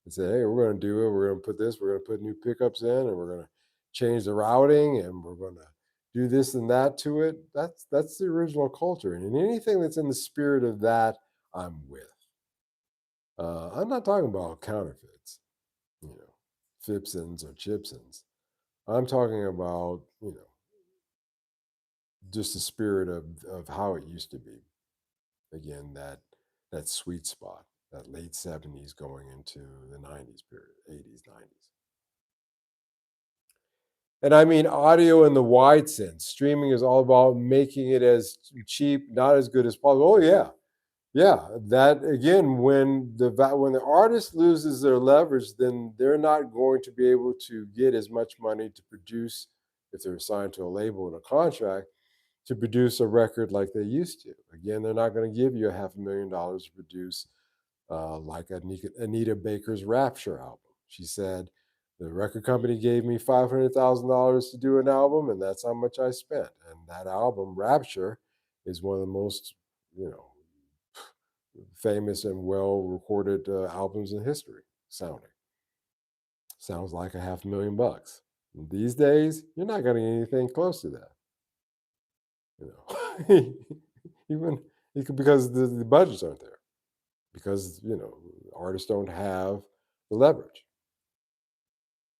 and say, "Hey, we're going to do it. We're going to put this. We're going to put new pickups in, and we're going to change the routing, and we're going to do this and that to it." That's the original culture, and anything that's in the spirit of that, I'm with. I'm not talking about counterfeits, you know, Fipsons or Chipsons. I'm talking about, just the spirit of how it used to be. Again, that sweet spot, that late 70s going into the 90s period, 80s, 90s. And I mean audio in the wide sense. Streaming is all about making it as cheap, not as good as possible. Oh yeah, yeah. That again, when the artist loses their leverage, then they're not going to be able to get as much money to produce if they're assigned to a label in a contract to produce a record like they used to. Again, they're not going to give you a $500,000 to produce like Anita Baker's Rapture album. She said, the record company gave me $500,000 to do an album, and that's how much I spent. And that album, Rapture, is one of the most, you know, famous and well recorded albums in history. Sounds like a $500,000 bucks. And these days, you're not going to get anything close to that. Even because the budgets aren't there, because artists don't have the leverage.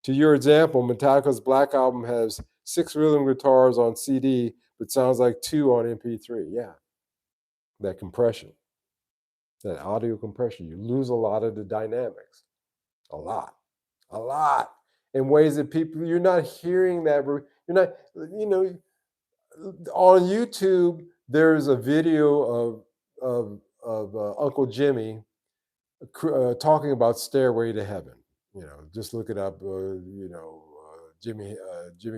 To your example, Metallica's Black Album has 6 rhythm guitars on CD, but sounds like 2 on MP3. Yeah, that compression, that audio compression, you lose a lot of the dynamics, a lot, a lot, in ways that you're not hearing that. You're not, you know, on YouTube. There's a video of Uncle Jimmy talking about Stairway to Heaven. Just look it up. Jimmy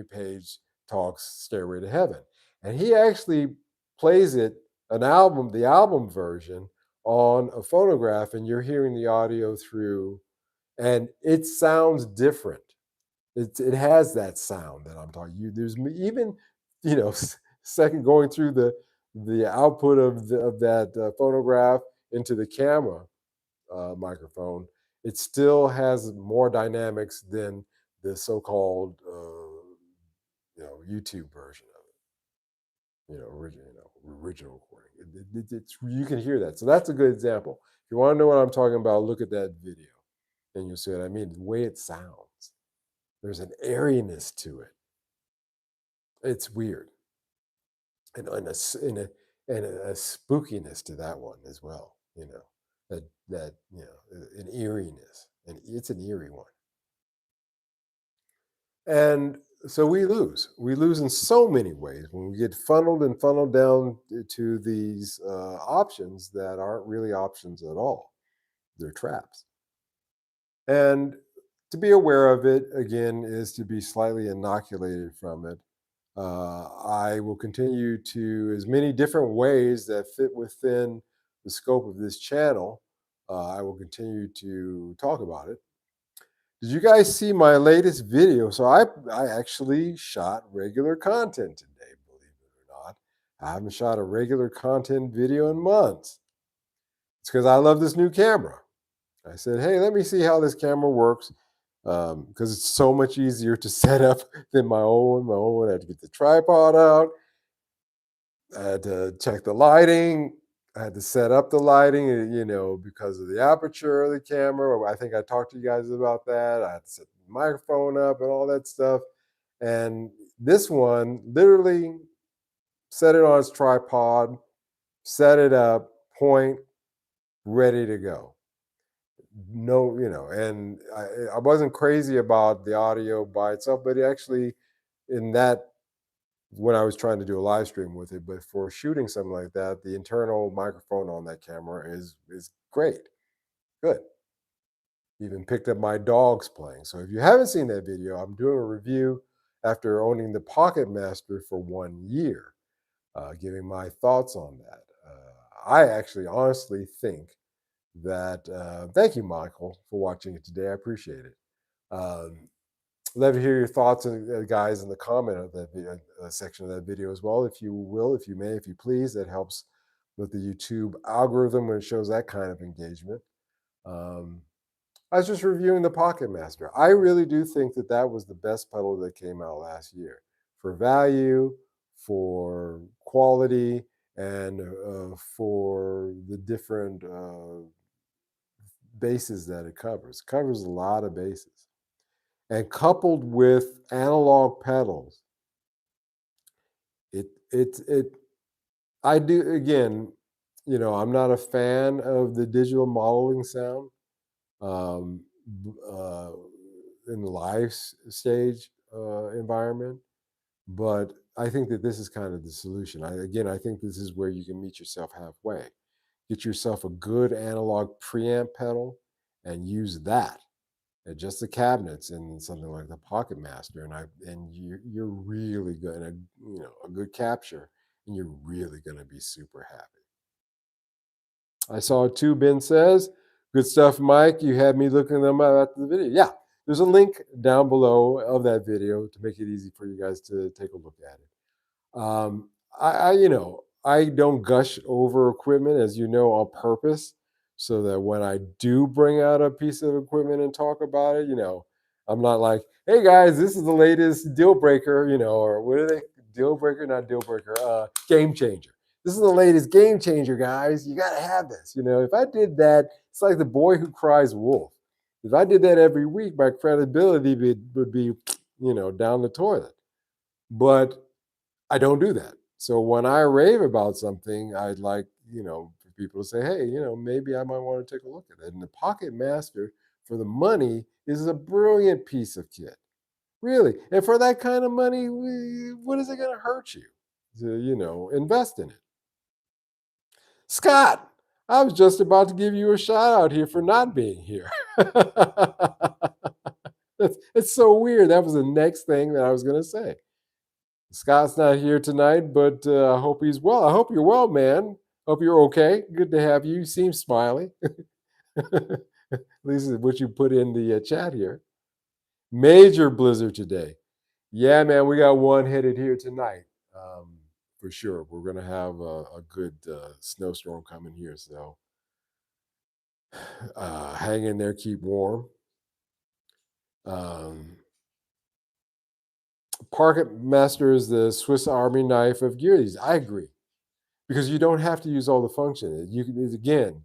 Page talks Stairway to Heaven, and he actually plays the album version on a phonograph, and you're hearing the audio through, and it sounds different. It has that sound that I'm talking. There's even second going through the output of that phonograph into the camera microphone, it still has more dynamics than the so-called YouTube version of it. Original recording. It's you can hear that. So that's a good example. If you want to know what I'm talking about, look at that video, and you'll see what I mean. The way it sounds, there's an airiness to it. It's weird, and a spookiness to that one as well. An eeriness, and it's an eerie one. And so we lose. We lose in so many ways when we get funneled down to these options that aren't really options at all. They're traps. And to be aware of it, again, is to be slightly inoculated from it. I will continue to, as many different ways that fit within the scope of this channel, I will continue to talk about it. Did you guys see my latest video? So I actually shot regular content today, believe it or not. I haven't shot a regular content video in months. It's because I love this new camera. I said, hey, let me see how this camera works, because it's so much easier to set up than my own. My own one, I had to get the tripod out. I had to check the lighting. I had to set up the lighting, because of the aperture of the camera. I think I talked to you guys about that. I had to set the microphone up and all that stuff. And this one, literally set it on its tripod, set it up, point, ready to go. No, and I wasn't crazy about the audio by itself, but actually, in that, when I was trying to do a live stream with it, but for shooting something like that, the internal microphone on that camera is great, good. Even picked up my dogs playing. So if you haven't seen that video, I'm doing a review after owning the Pocket Master for 1 year, giving my thoughts on that. I actually honestly think that. Thank you, Michael, for watching it today. I appreciate it. Love to hear your thoughts, guys, in the comment of that section of that video as well. If you will, if you may, if you please, that helps with the YouTube algorithm when it shows that kind of engagement. I was just reviewing the Pocket Master. I really do think that that was the best pedal that came out last year for value, for quality. and for the different bases that it covers. It covers a lot of bases. And coupled with analog pedals, it I do again, I'm not a fan of the digital modeling sound um, uh, in the live stage environment. But I think that this is kind of the solution. I think this is where you can meet yourself halfway. Get yourself a good analog preamp pedal and use that. Adjust the cabinets in something like the Pocket Master, and you're really good. And a good capture, and you're really going to be super happy. I saw it too. Ben says, "Good stuff, Mike. You had me looking them up after the video." Yeah, there's a link down below of that video to make it easy for you guys to take a look at it. I don't gush over equipment, as you know, on purpose, so that when I do bring out a piece of equipment and talk about it, I'm not like, "Hey guys, this is the latest deal breaker," or what are they? Deal breaker, not deal breaker. Game changer. This is the latest game changer, guys. You got to have this. If I did that, it's like the boy who cries wolf. If I did that every week, my credibility would be, down the toilet. But I don't do that. So when I rave about something, I'd like, for people to say, hey, maybe I might want to take a look at it. And the Pocket Master, for the money, is a brilliant piece of kit. Really. And for that kind of money, what is it going to hurt you to, invest in it? Scott, I was just about to give you a shout out here for not being here. It's so weird. That was the next thing that I was going to say. Scott's not here tonight, but I hope he's well. I hope you're well, man. Hope you're okay. Good to have you. You seem smiley. At least is what you put in the chat here. Major blizzard today. Yeah, man, we got one headed here tonight for sure. We're going to have a good snowstorm coming here. So hang in there, keep warm. Um, Pocket Master is the Swiss Army knife of gear. I agree. Because you don't have to use all the function. You can again,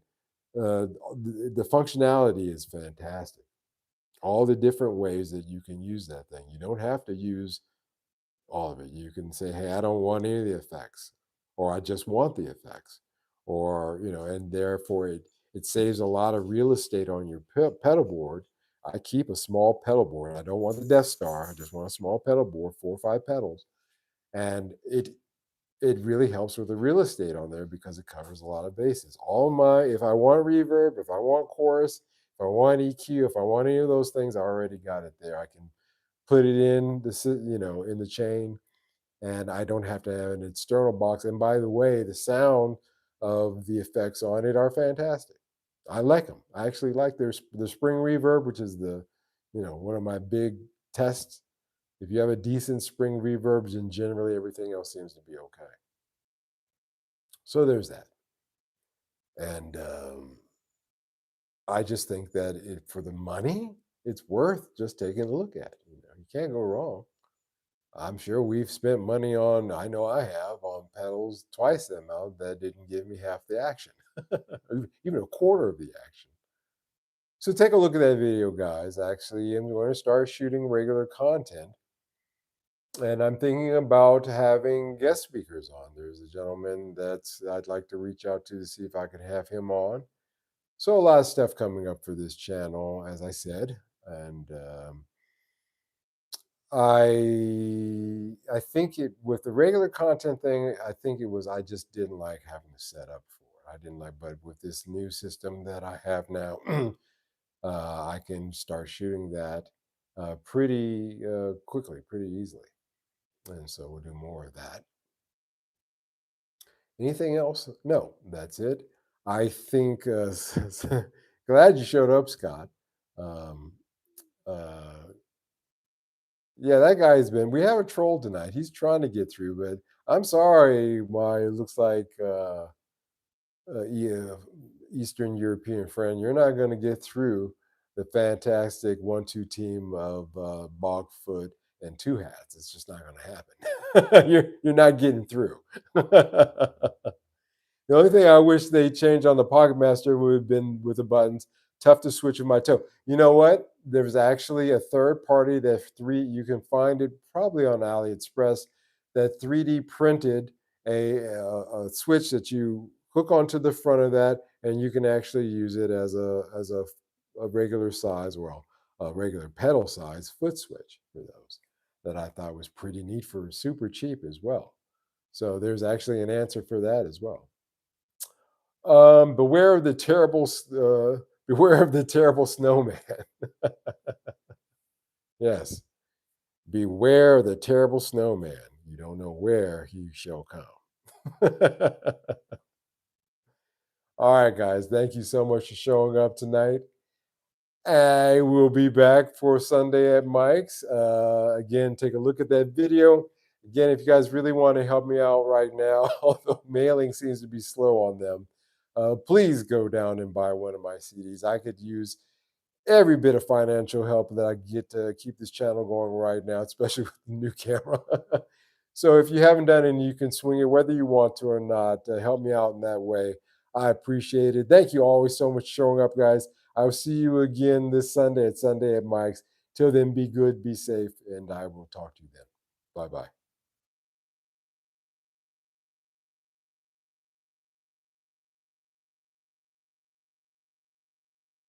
the functionality is fantastic. All the different ways that you can use that thing. You don't have to use all of it. You can say, "Hey, I don't want any of the effects," or "I just want the effects," or and therefore it saves a lot of real estate on your pedal board. I keep a small pedal board. I don't want the Death Star. I just want a small pedal board, 4 or 5 pedals, and it really helps with the real estate on there because it covers a lot of bases. If I want reverb, if I want chorus, if I want EQ, if I want any of those things, I already got it there. I can put it in in the chain, and I don't have to have an external box. And by the way, the sound of the effects on it are fantastic. I like them. I actually like the spring reverb, which is one of my big tests. If you have a decent spring reverb, then generally everything else seems to be okay. So there's that. And I just think that for the money, it's worth just taking a look at. You can't go wrong. I'm sure we've spent money on, I know I have, on pedals twice the amount that didn't give me half the action, even a quarter of the action. So take a look at that video, guys. Actually, I'm going to start shooting regular content. And I'm thinking about having guest speakers on. There's a gentleman I'd like to reach out to see if I could have him on. So a lot of stuff coming up for this channel, as I said, and I think with the regular content thing, I think I just didn't like having to set up for it. I didn't like, but with this new system that I have now, I can start shooting that pretty quickly, pretty easily, and so we'll do more of that. Anything else? No, that's it. I think glad you showed up, Scott. Um, uh, yeah, that guy's been. We have a troll tonight. He's trying to get through, but I'm sorry. It looks like yeah, Eastern European friend, you're not going to get through the fantastic 1-2 team of Bogfoot and Two Hats. It's just not going to happen. You're not getting through. The only thing I wish they changed on the Pocket Master would have been with the buttons. Tough to switch with my toe. You know what? There's actually a third party that you can find it probably on AliExpress that 3D printed a switch that you hook onto the front of that, and you can actually use it as a regular size, well, a regular pedal size foot switch for those that I thought was pretty neat for super cheap as well. So there's actually an answer for that as well. Beware of the beware of the terrible snowman. Yes, beware of the terrible snowman. You don't know where he shall come. All right, guys. Thank you so much for showing up tonight. I will be back for Sunday at Mike's. Again, take a look at that video. Again, if you guys really want to help me out right now, although mailing seems to be slow on them, please go down and buy one of my CDs. I could use every bit of financial help that I get to keep this channel going right now, especially with the new camera. So if you haven't done it and you can swing it, whether you want to or not, help me out in that way. I appreciate it. Thank you always so much for showing up, guys. I will see you again this Sunday at Mike's. Till then, be good, be safe, and I will talk to you then. Bye bye.